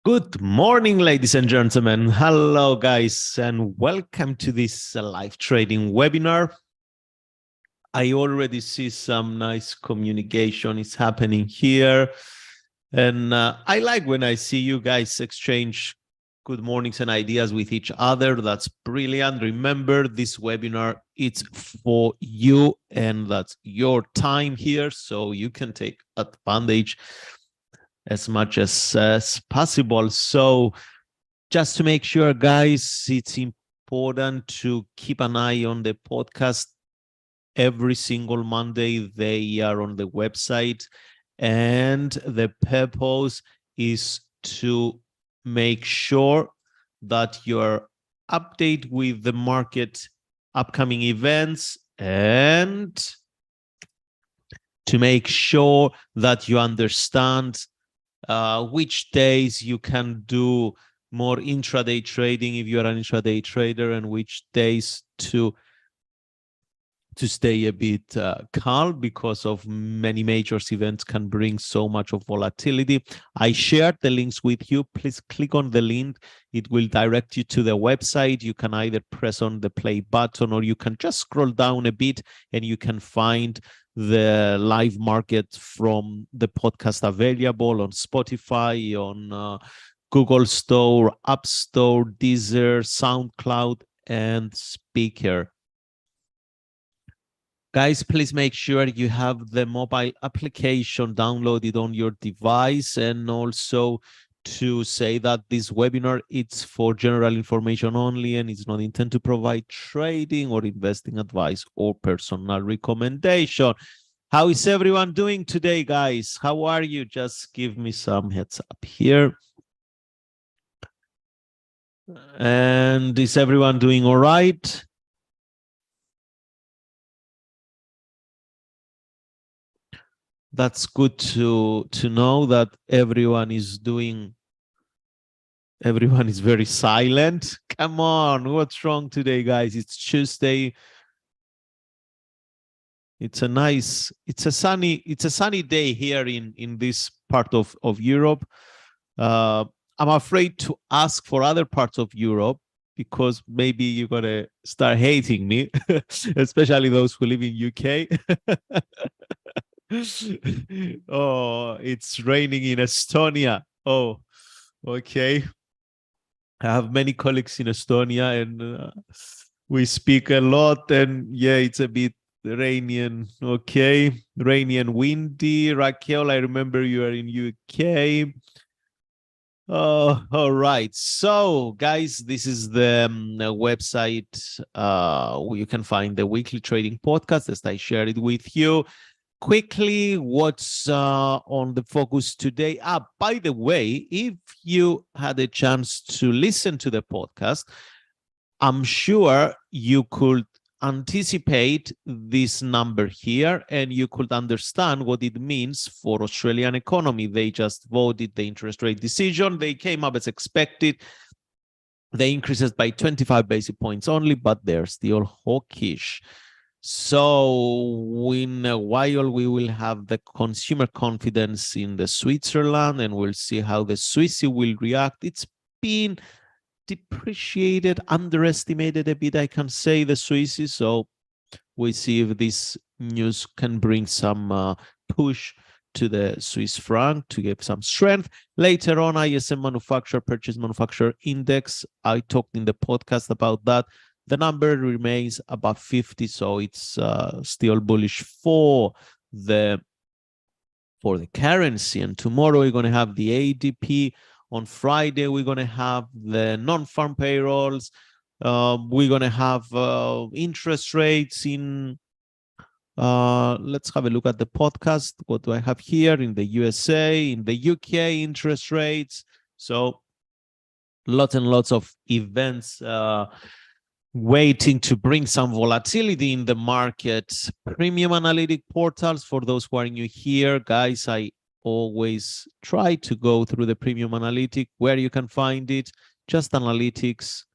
Good morning, ladies and gentlemen. Hello, guys, and welcome to this live trading webinar. I already see some nice communication is happening here. And I like when I see you guys exchange good mornings and ideas with each other. That's brilliant. Remember, this webinar, it's for you, and that's your time here, so you can take advantage as much as possible. So just to make sure, guys, it's important to keep an eye on the podcast. Every single Monday, they are on the website, and the purpose is to make sure that you're updated with the market upcoming events, and to make sure that you understand which days you can do more intraday trading if you're an intraday trader, and which days to stay a bit calm, because of many major events can bring so much of volatility. I shared the links with you. Please click on the link. It will direct you to the website. You can either press on the play button, or you can just scroll down a bit and you can find the live market from the podcast available on Spotify, on Google Store, App Store, Deezer, SoundCloud, and Speaker. Guys, please make sure you have the mobile application downloaded on your device, and also to say that this webinar, it's for general information only, and it's not intended to provide trading or investing advice or personal recommendation. How is everyone doing today, guys? How are you? Just give me some heads up here. And is everyone doing all right? That's good to know that everyone is doing. Everyone is very silent. Come on, what's wrong today, guys? It's Tuesday. It's a sunny day here in this part of Europe. I'm afraid to ask for other parts of Europe, because maybe you're gonna start hating me, especially those who live in UK. Oh, it's raining in Estonia. Oh, okay. I have many colleagues in Estonia, and we speak a lot. And yeah, it's a bit rainy and rainy and windy. Raquel, I remember you are in UK. Oh, all right. So, guys, this is the website where you can find the weekly trading podcast, as I shared it with you. Quickly, what's on the focus today? By the way, if you had a chance to listen to the podcast, I'm sure you could anticipate this number here, and you could understand what it means for Australian economy. They just voted the interest rate decision. They came up as expected. They increases by 25 basis points only, but they're still hawkish. So in a while, we will have the consumer confidence in the Switzerland, and we'll see how the Swissy will react. It's been depreciated, underestimated a bit, I can say, the Swissy. So we see if this news can bring some push to the Swiss franc to give some strength. Later on, ISM Purchase Manufacturer Index. I talked in the podcast about that. The number remains above 50, so it's still bullish for the currency. And tomorrow we're going to have the ADP. On Friday, we're going to have the non-farm payrolls. We're going to have interest rates in. Let's have a look at the podcast. What do I have here? In the USA, in the UK, interest rates. So lots and lots of events waiting to bring some volatility in the market. Premium analytic portals, for those who are new here, guys, I always try to go through the premium analytic. Where you can find it, just analytics,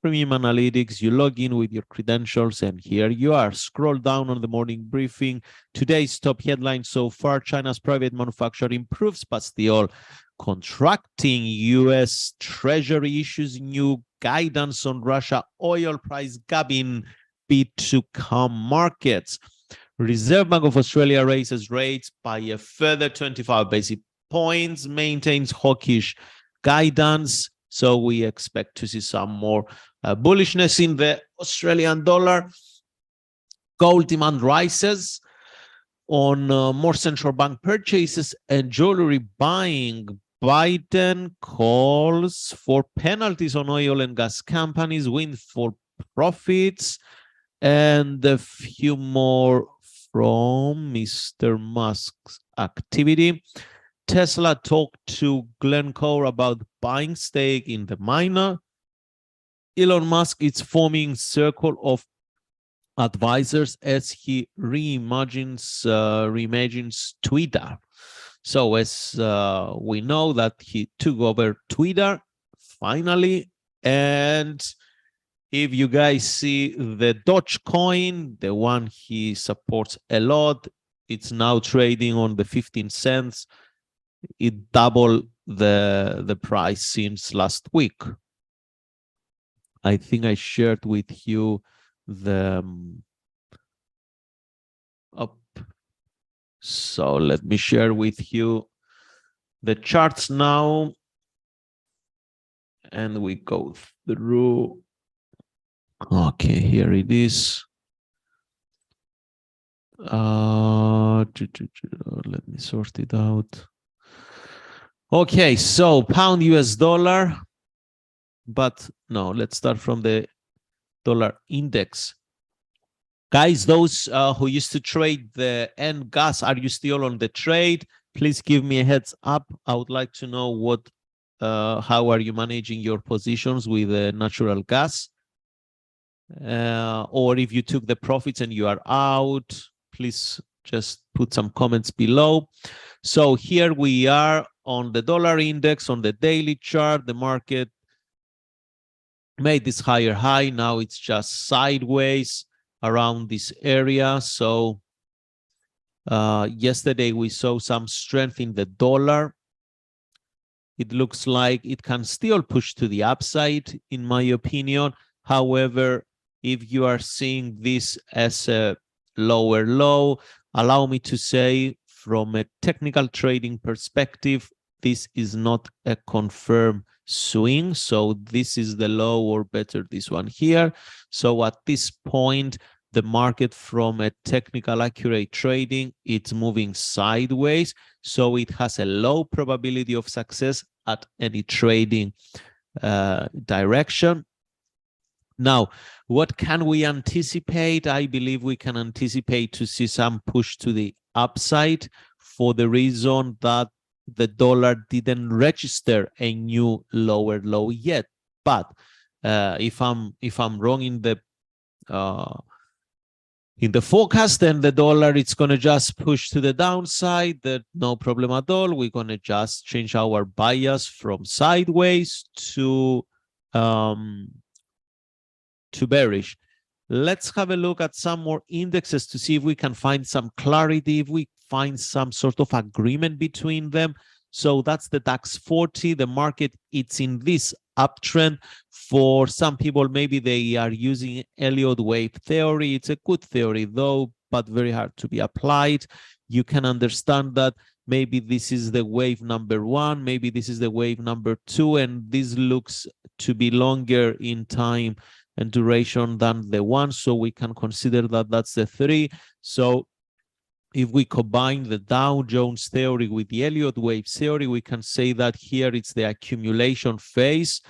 premium analytics. You log in with your credentials, and here you are. Scroll down on the morning briefing. Today's top headline so far: China's private manufacturing improves, but still contracting. US Treasury issues new guidance on Russia oil price gap in bid to calm markets. Reserve Bank of Australia raises rates by a further 25 basis points, maintains hawkish guidance. So we expect to see some more bullishness in the Australian dollar. Gold demand rises on more central bank purchases and jewelry buying. Biden calls for penalties on oil and gas companies, windfall profits, and a few more from Mr. Musk's activity. Tesla talked to Glencore about buying stake in the miner. Elon Musk is forming circle of advisors as he reimagines Twitter. So as we know that he took over Twitter finally, and if you guys see the Dogecoin, the one he supports a lot, it's now trading on the 15 cents. It doubled the price since last week. I think I shared with you the up. So let me share with you the charts now, and we go through. Okay, here it is. Let me sort it out. Okay, so pound US dollar, but no, let's start from the dollar index. Guys, those who used to trade the end gas, are you still on the trade? Please give me a heads up. I would like to know what, how are you managing your positions with natural gas? Or if you took the profits and you are out, please just put some comments below. So here we are on the dollar index on the daily chart. The market made this higher high. Now it's just sideways around this area. So yesterday we saw some strength in the dollar. It looks like it can still push to the upside, in my opinion. However, if you are seeing this as a lower low, allow me to say from a technical trading perspective, this is not a confirmed swing. So this is the low, or better, this one here. So at this point, the market from a technical accurate trading, it's moving sideways. So it has a low probability of success at any trading direction. Now, what can we anticipate? I believe we can anticipate to see some push to the upside for the reason that the dollar didn't register a new lower low yet. But if I'm wrong in the forecast, then the dollar, it's going to just push to the downside. That no problem at all. We're going to just change our bias from sideways to bearish. Let's have a look at some more indexes to see if we can find some clarity, if we find some sort of agreement between them. So that's the DAX 40. The market, it's in this uptrend. For some people, maybe they are using Elliott wave theory. It's a good theory though, but very hard to be applied. You can understand that maybe this is the wave number one, maybe this is the wave number two, and this looks to be longer in time and duration than the one, so we can consider that that's the three. So if we combine the Dow Jones theory with the Elliott wave theory, we can say that here it's the accumulation phase.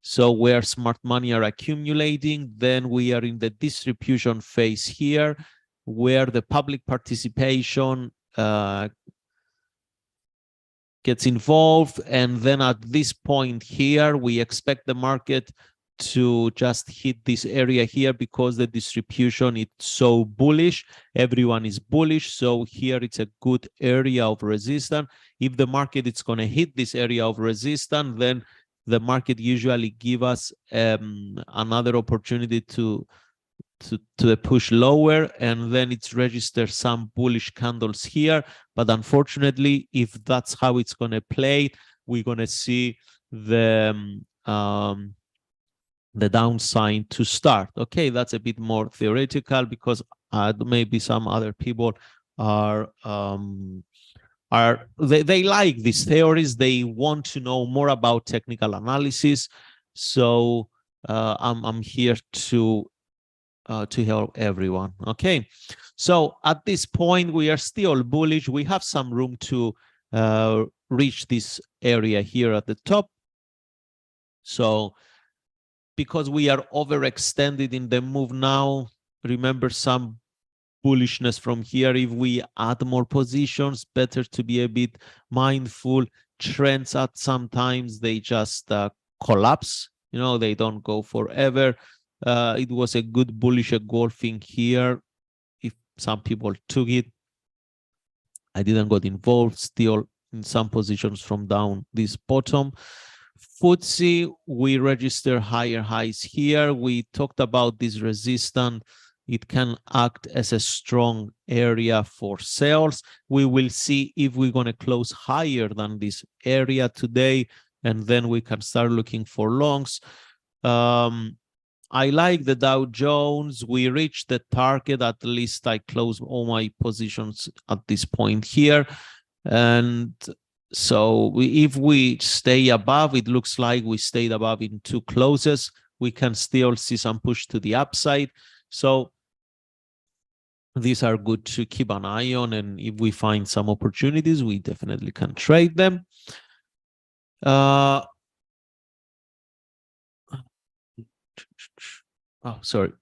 So where smart money are accumulating, then we are in the distribution phase here, where the public participation gets involved. And then at this point here, we expect the market to just hit this area here because the distribution is so bullish. Everyone is bullish. So here it's a good area of resistance. If the market is going to hit this area of resistance, then the market usually give us another opportunity to push lower, and then it's registered some bullish candles here. But unfortunately, if that's how it's going to play, we're going to see the downside to start. Okay, that's a bit more theoretical because maybe some other people are they like these theories. They want to know more about technical analysis. So I'm here to help everyone. Okay, so at this point we are still bullish. We have some room to reach this area here at the top. So because we are overextended in the move now, remember some bullishness from here. If we add more positions, better to be a bit mindful. Trends at sometimes they just collapse, you know, they don't go forever. It was a good bullish engulfing here. If some people took it, I didn't get involved, still in some positions from down this bottom. FTSE, we register higher highs here. We talked about this resistance. It can act as a strong area for sales. We will see if we're going to close higher than this area today, and then we can start looking for longs. I like the Dow Jones. We reached the target. At least I closed all my positions at this point here. And so if we stay above, it looks like we stayed above in two closes. We can still see some push to the upside. So these are good to keep an eye on. And if we find some opportunities, we definitely can trade them. Oh, sorry.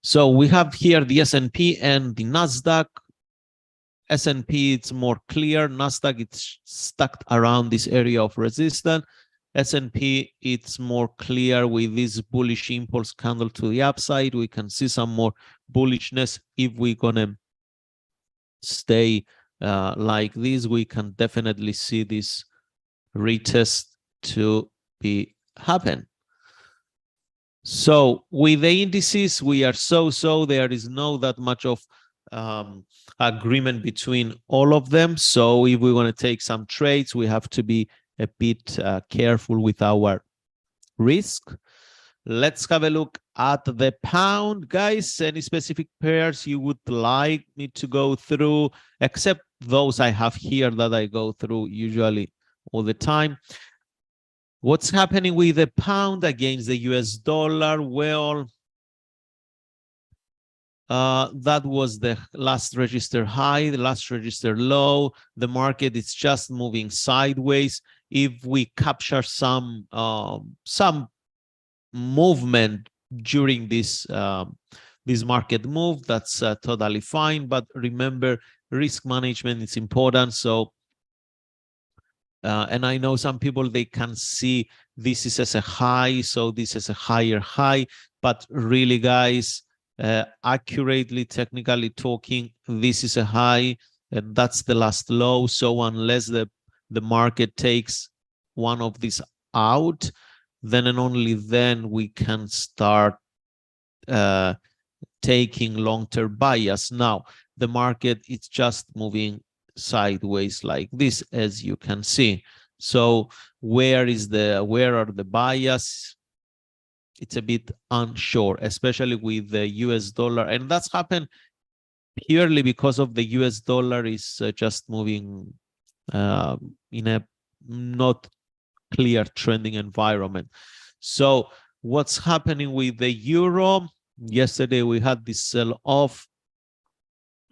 So we have here the S&P and the NASDAQ. S&P, it's more clear. NASDAQ, it's stuck around this area of resistance. S&P, it's more clear with this bullish impulse candle to the upside. We can see some more bullishness. If we're going to stay like this, we can definitely see this retest to be happen. So with the indices, we are so. There is no that much of agreement between all of them. So if we want to take some trades, we have to be a bit careful with our risk. Let's have a look at the pound, guys. Any specific pairs you would like me to go through, except those I have here that I go through usually all the time. What's happening with the pound against the US dollar? Well, that was the last register high, the last register low. The market is just moving sideways. If we capture some movement during this this market move, that's totally fine. But remember, risk management is important. So and I know some people, they can see this is as a high, so this is a higher high. But really, guys, accurately, technically talking, this is a high, and that's the last low. So unless the market takes one of these out, then and only then we can start taking long-term bias. Now, the market is just moving sideways like this, as you can see. So where are the bias? It's a bit unsure, especially with the US dollar, and that's happened purely because of the US dollar is just moving in a not clear trending environment. So what's happening with the euro? Yesterday we had this sell-off.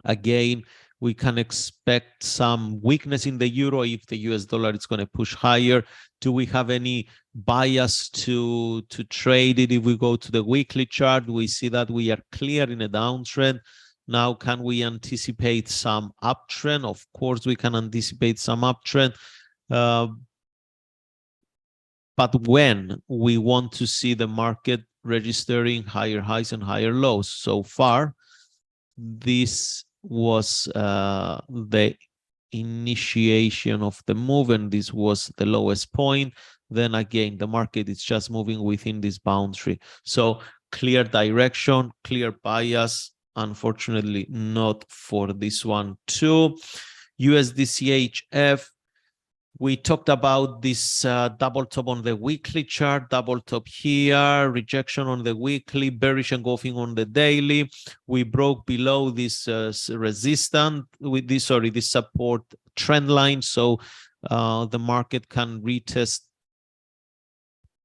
Again, we can expect some weakness in the euro if the US dollar is going to push higher. Do we have any bias to trade it? If we go to the weekly chart, we see that we are clear in a downtrend. Now, can we anticipate some uptrend? Of course, we can anticipate some uptrend. But when we want to see the market registering higher highs and higher lows. So far, this was the initiation of the move, and this was the lowest point. Then again, the market is just moving within this boundary. So clear direction, clear bias. Unfortunately, not for this one too. USD CHF. We talked about this double top on the weekly chart, double top here, rejection on the weekly, bearish engulfing on the daily. We broke below this resistance with this, this support trend line. So the market can retest.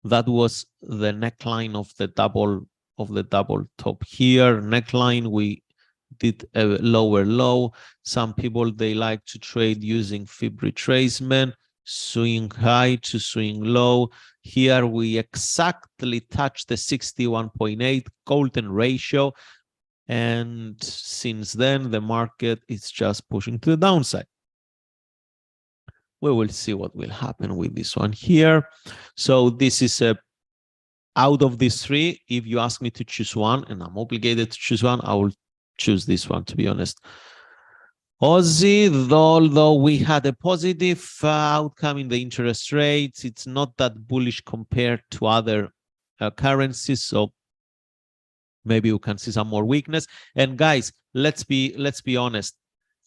That was the neckline of the double top here. Neckline, we did a lower low. Some people, they like to trade using fib retracement, swing high to swing low. Here we exactly touched the 61.8 golden ratio. And since then, the market is just pushing to the downside. We will see what will happen with this one here. So this is a out of these three. If you ask me to choose one, and I'm obligated to choose one, I will choose this one, to be honest. Aussie, although we had a positive outcome in the interest rates, it's not that bullish compared to other currencies. So maybe we can see some more weakness. And guys, let's be honest.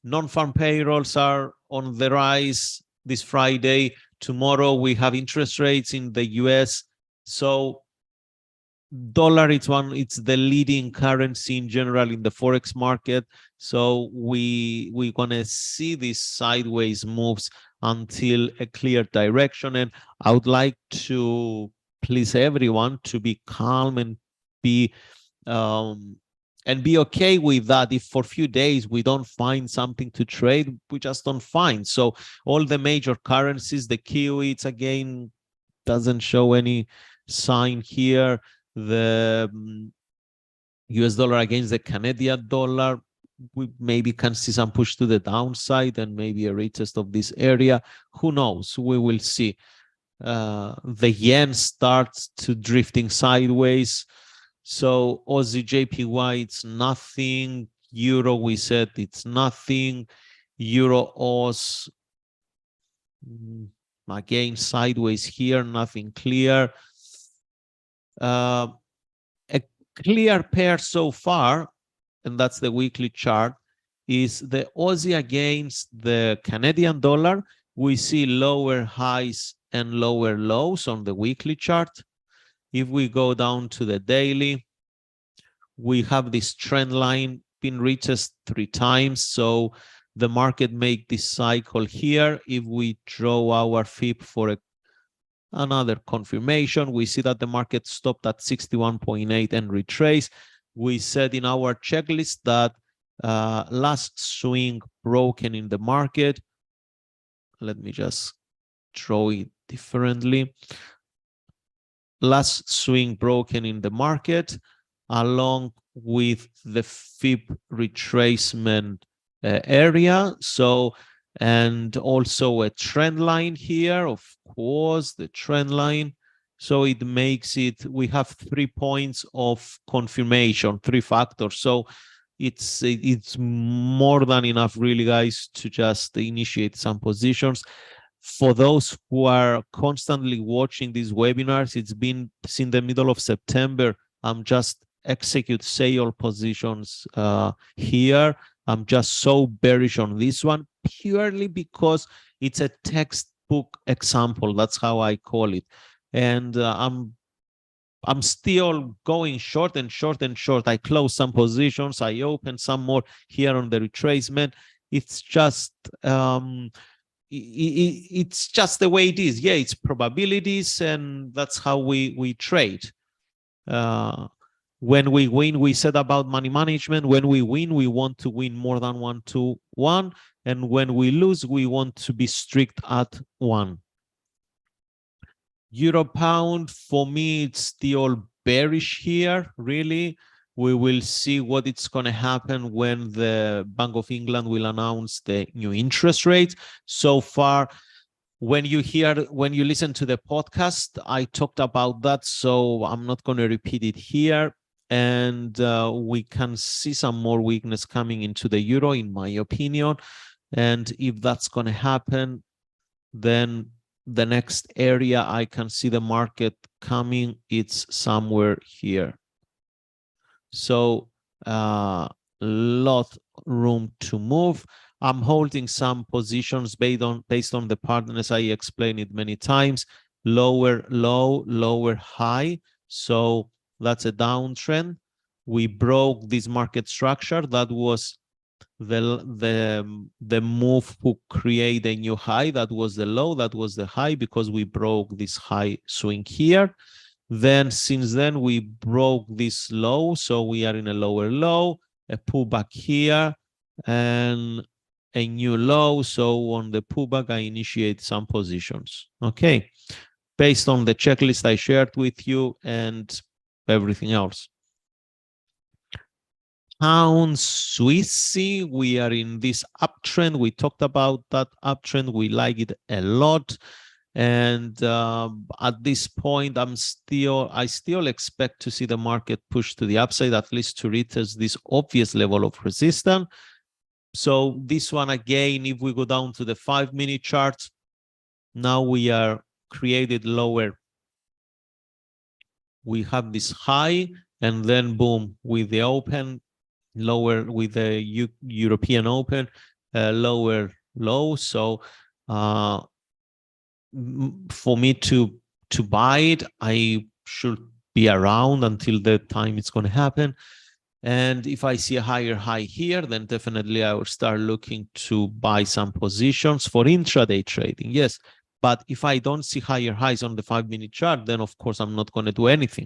Non-farm payrolls are on the rise this Friday. Tomorrow we have interest rates in the US. So dollar, it's the leading currency in general in the Forex market. So we're gonna see these sideways moves until a clear direction. And I would like to please everyone to be calm and be okay with that. If for a few days we don't find something to trade, we just don't find. So all the major currencies, the Kiwi, it's again doesn't show any sign here. The US dollar against the Canadian dollar, we maybe can see some push to the downside and maybe a retest of this area. Who knows? We will see. The yen starts to drifting sideways. So Aussie JPY, it's nothing. Euro, we said it's nothing. Euro Oz, again sideways here, nothing clear. A clear pair so far, and that's the weekly chart, is the Aussie against the Canadian dollar. We see lower highs and lower lows on the weekly chart. If we go down to the daily, we have this trend line been retested 3 times. So the market make this cycle here. If we draw our fib for another confirmation, we see that the market stopped at 61.8 and retrace. We said in our checklist that last swing broken in the market. Let me just draw it differently. Last swing broken in the market, along with the fib retracement area. So, and also a trend line here, of course, the trend line. So it makes it, we have 3 points of confirmation, 3 factors. So it's more than enough, really, guys, to just initiate some positions. For those who are constantly watching these webinars, it's been since the middle of September. I'm just execute sale positions here. I'm just so bearish on this one, purely because it's a textbook example. That's how I call it. And I'm still going short and short and short. I close some positions. I open some more here on the retracement. It's just it's just the way it is. Yeah, it's probabilities, and that's how we trade. When we win, we said about money management. When we win, we want to win more than 1-1, and when we lose, we want to be strict at 1. Euro pound, for me, it's still bearish here, really. We will see what it's going to happen when the Bank of England will announce the new interest rates. So far, when you listen to the podcast, I talked about that, so I'm not going to repeat it here. And we can see some more weakness coming into the euro, in my opinion. And if that's going to happen, then the next area I can see the market coming, it's somewhere here. So lot room to move. I'm holding some positions based on the partners. I explained it many times. Lower low, lower high. So that's a downtrend. We broke this market structure. That was the move to create a new high. That was the low, that was the high, because we broke this high swing here. Then since then we broke this low, so we are in a lower low, a pullback here, and a new low. So on the pullback I initiate some positions, okay, based on the checklist I shared with you and everything else. Pound Swissy, we are in this uptrend. We talked about that uptrend. We like it a lot. And at this point, I still expect to see the market push to the upside, at least to retest this obvious level of resistance. So this one again, if we go down to the 5-minute chart, now we are created lower. We have this high, and then boom, with the open, lower with the European Open, lower low. So for me to buy it, I should be around until the time it's going to happen. And if I see a higher high here, then definitely I will start looking to buy some positions for intraday trading. Yes, but if I don't see higher highs on the 5-minute chart, then of course I'm not going to do anything.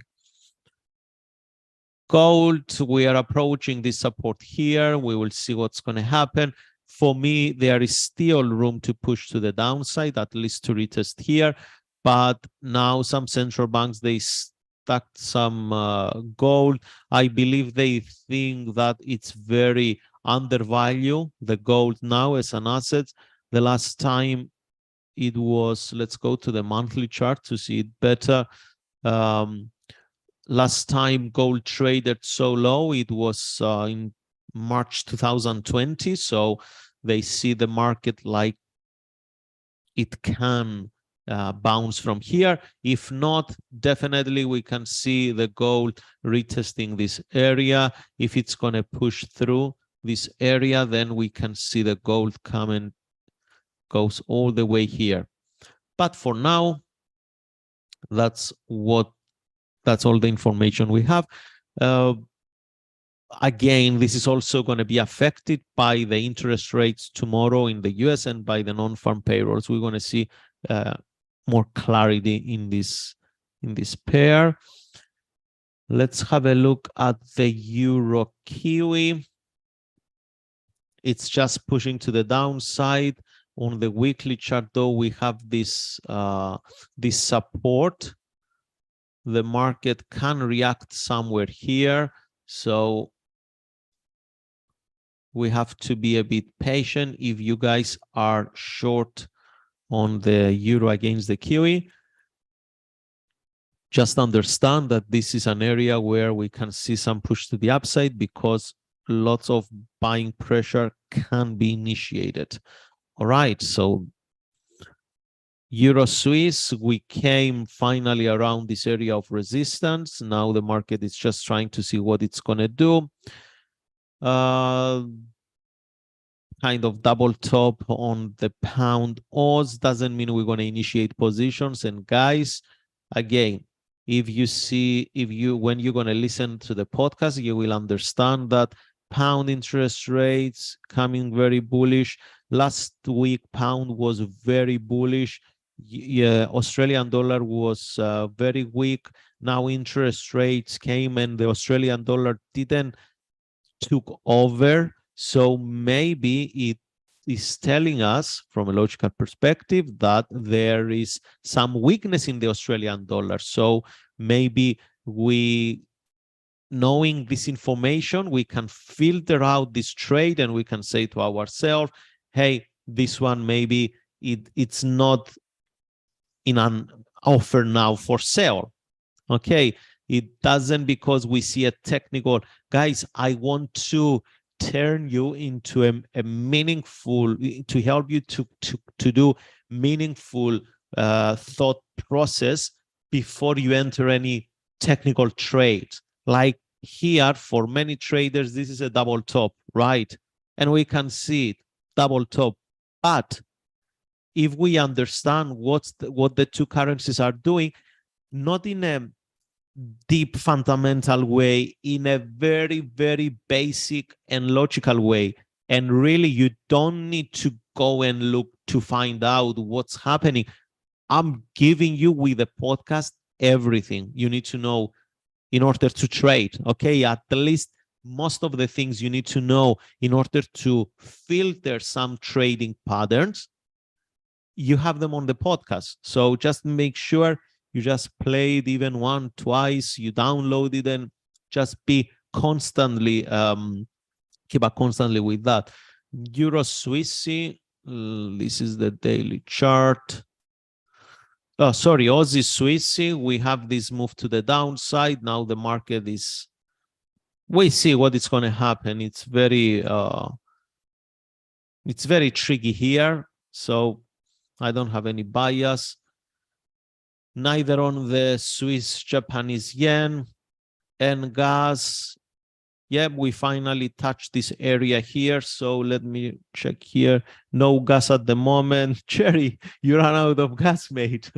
Gold, we are approaching this support here. We will see what's going to happen. For me, there is still room to push to the downside, at least to retest here. But now some central banks, they stacked some gold. I believe they think that it's very undervalued, the gold now as an asset. The last time it was, let's go to the monthly chart to see it better. Last time gold traded so low, it was in March 2020. So they see the market like it can bounce from here. If not, definitely we can see the gold retesting this area. If it's going to push through this area, then we can see the gold come and goes all the way here. But for now, that's all the information we have. Again, this is also going to be affected by the interest rates tomorrow in the US and by the non-farm payrolls. We're going to see more clarity in this pair. Let's have a look at the Euro Kiwi. It's just pushing to the downside. On the weekly chart, though, we have this this support. The market can react somewhere here, so we have to be a bit patient. If you guys are short on the euro against the Kiwi, just understand that this is an area where we can see some push to the upside because lots of buying pressure can be initiated. All right, so Euro Swiss, we came finally around this area of resistance. Now the market is just trying to see what it's going to do. Kind of double top on the pound Oz. Doesn't mean we're going to initiate positions. And guys, again, when you're going to listen to the podcast, you will understand that pound interest rates coming very bullish. Last week, pound was very bullish. Australian dollar was very weak. Now interest rates came and the Australian dollar didn't took over. So maybe it is telling us from a logical perspective that there is some weakness in the Australian dollar. So maybe knowing this information, we can filter out this trade and we can say to ourselves, hey, this one maybe it's not in an offer now for sale. Okay, it doesn't because we see a technical. Guys, I want to turn you into a meaningful, to help you to do meaningful thought process before you enter any technical trade. Like here, for many traders, this is a double top, right? And we can see it. double top. But if we understand what the two currencies are doing, not in a deep fundamental way, in a very, very basic and logical way, and really you don't need to go and look to find out what's happening. I'm giving you with the podcast everything you need to know in order to trade. Okay, at least most of the things you need to know in order to filter some trading patterns, you have them on the podcast. So just make sure you just play it even once, twice, you download it, and just be constantly, keep up constantly with that. Euro Swissy, this is the daily chart. Oh, sorry, Aussie Swissy, we have this move to the downside. Now the market is, we see what is going to happen. It's very tricky here. So I don't have any bias, neither on the Swiss Japanese yen and gas. Yeah, we finally touched this area here. So let me check here. No gas at the moment. Cherry, you ran out of gas, mate.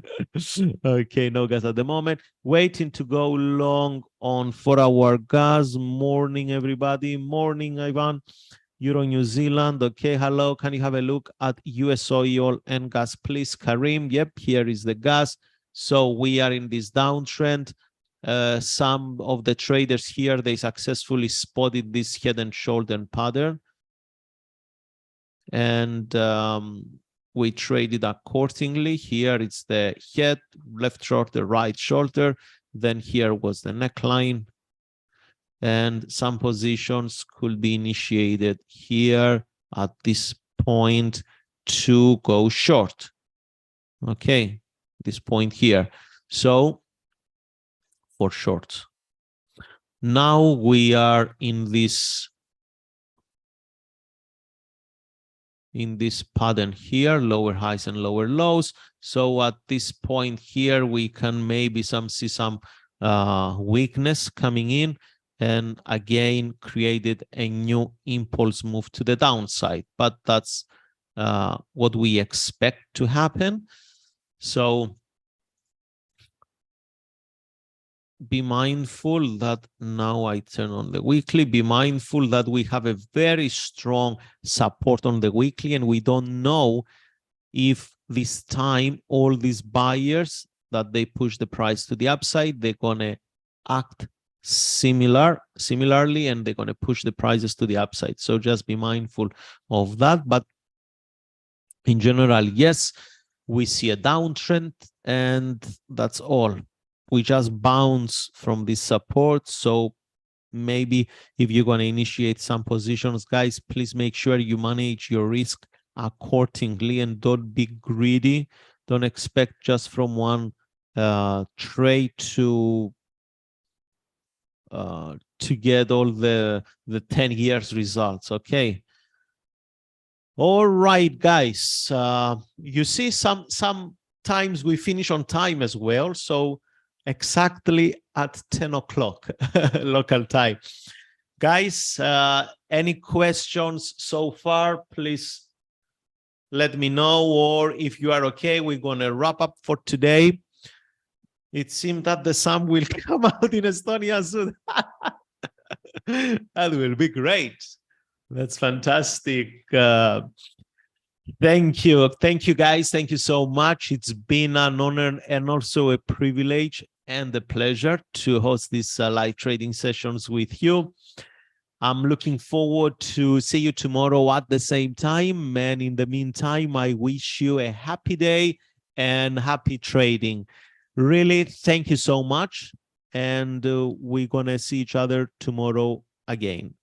Okay, no gas at the moment. Waiting to go long on 4-hour gas. Morning, everybody. Morning, Ivan. Euro New Zealand. Okay, hello. Can you have a look at US oil and gas, please? Karim. Yep, here is the gas. So we are in this downtrend. Some of the traders here, they successfully spotted this head and shoulder pattern, and we traded accordingly. Here it's the head, left shoulder, right shoulder. Then here was the neckline, and some positions could be initiated here at this point to go short. Okay, this point here. So for short. Now we are in this pattern here, lower highs and lower lows. So at this point here, we can maybe see some weakness coming in, and again created a new impulse move to the downside. But that's what we expect to happen. So be mindful that now I turn on the weekly. Be mindful that we have a very strong support on the weekly, and we don't know if this time all these buyers that they push the price to the upside, they're gonna act similarly, and they're gonna push the prices to the upside. So just be mindful of that. But in general, yes, we see a downtrend, and that's all. We just bounce from this support. So maybe if you're going to initiate some positions, guys, please make sure you manage your risk accordingly and don't be greedy. Don't expect just from one trade to get all the 10 years results. Okay. All right, guys. You see, sometimes we finish on time as well. So exactly at 10 o'clock local time. Guys, any questions so far, please let me know. Or if you are okay, we're going to wrap up for today. It seems that the sun will come out in Estonia soon. That will be great. That's fantastic. Thank you. Thank you, guys. Thank you so much. It's been an honor and also a privilege and a pleasure to host these live trading sessions with you. I'm looking forward to see you tomorrow at the same time. And in the meantime, I wish you a happy day and happy trading. Really, thank you so much. And we're going to see each other tomorrow again.